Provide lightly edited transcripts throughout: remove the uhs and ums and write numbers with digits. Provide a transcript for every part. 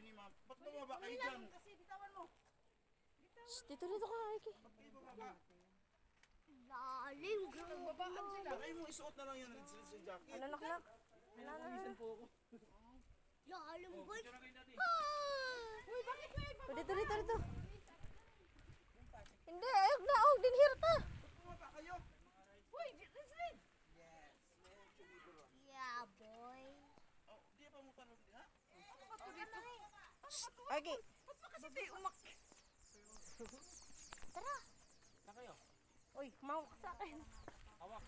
ni ma'am. Ba't bumaba kayo dyan? Kasi bitawan mo. Dito ka, Ike. Ba't kayo bumaba? Lalim, Babaan sila. Baka mo isuot na lang yan sa jacket. Ano, nak? Pinapawisan po ako. lalim boy. Uy, bakit kayo? Dito. Hindi, ayok na. Oh, dinhirta. Bumaba kayo. Uy, Rizlin. Yeah, boy. Oh, di pa mo tanong din, ha? Ako ka to dito. Ike. Ba't ba kasi tayo umak? Tara. Na kayo? Uy, mawak sa akin. Hawak.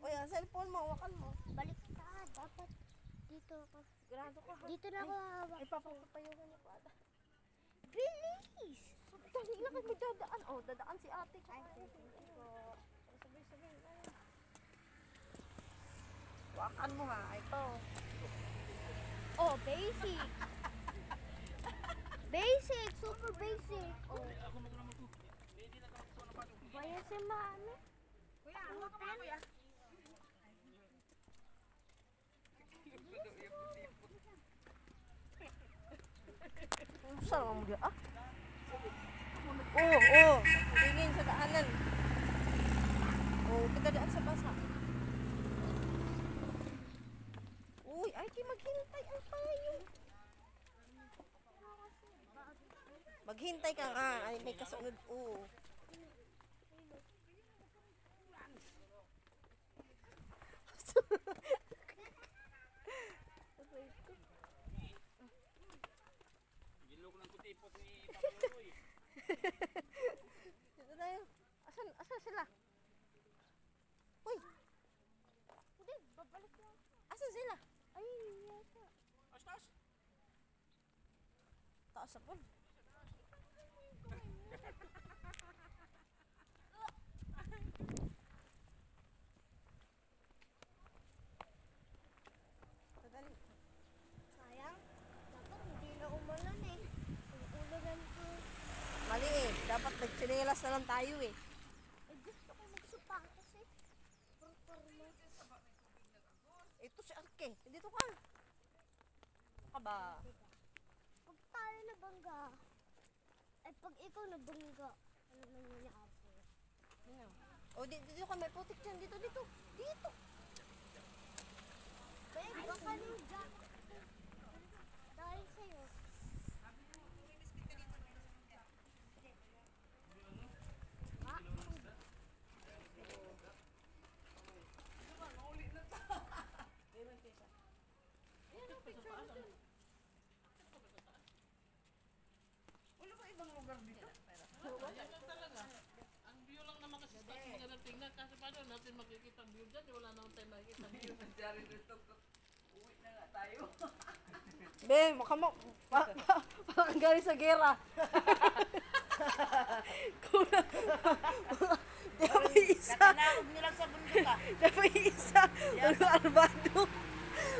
Uy, ang cellphone mo, hawakan mo. Balik ka. Dapat dito ako. Sigurado ka, ha? Dito na ako hawak. Ay, papapayungan niyo pa ata. Bilis. Dali lang kami dadaan. Oh, dadaan si ate. Ay, sabay. Wakan mo, ha? Ito. Oh, basic. Basic. Super basic. Oh. Vaya si mami. Kuya, ano ka mga kuya? Saan mo dia? Ah? Oo. Tingin sa daanan. Oh, kita daan sa basa. Uy, ay, maghintay ang tayo. Maghintay ka nga. Ay, may kasunod. Oo. Gilok ng kutipot ni Papaluloy. Dito tayo. Asan sila? Uy, Hindi, babalik na. asan sila? Ay, yata. Astas. Taas sa pool. Sadali. Sayang. Dapat hindi na umulan eh. Ululan ko. Mali eh. Dapat nagsinelas na lang tayo eh. Eh, gusto ko magsapatos eh. Performa. Ito si Arke. Dito ka. Ka ba? Pag tayo nabangga, ay pag ikaw nabangga, ano nangyayari? Ano? O, dito ka. May putik dyan. Dito. Dito. Babe, baka nung jack. Dahil sa'yo. Wala ba ibang lugar dito? Ang view lang naman kasi sa magandang tingnan kasi paano natin makikita ang view dyan, wala naman tayo makikita ang view. Be, mukha mo. Parang galing sa gera. Kulang. Di ba isa? Nakanakog nyo lang sa bundok ka. Di ba isa? Walang armado.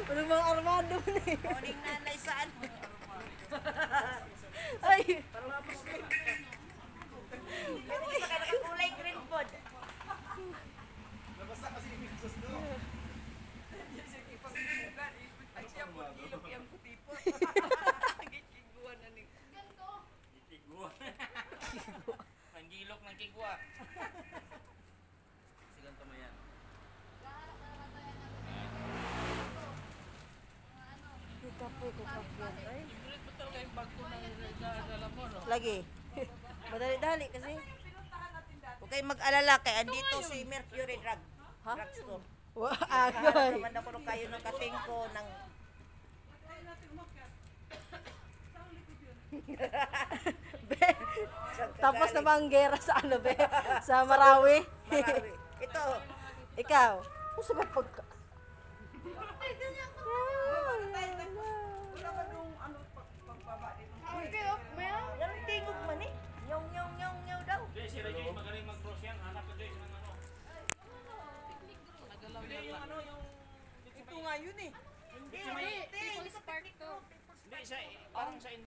Walang mga armado na eh. Morning nanay saan? Ay! Pero isa ka nakakulay green pod. Nabasa kasi yung minsos doon. Itigwa. Nanggilok ng kigwa. Sigang tamayan. Ay, Ingrid pa talaga yung bag ko na nagdadala mo, no? lagi. Madali-dali kasi. Huwag kayong mag-alala kay andito si Mercury Ha? Drugstore. Wow, Hanap agay. naman ako nung kayo ng katingko ng... Be, tapos na ba ang gera sa ano, be? Sa Marawi? Marawi. Ito, Ikaw? Kung sa pagka... yan ang tingog man eh. Nyong daw. Hindi, si Regis magaling mag-cross yan. Hanap ka guys ng ano. Nagalaw Hindi, yung yata. ano, yung... Ito nga yun eh. Hindi, Sa may- People's Park to. Hindi, parang sa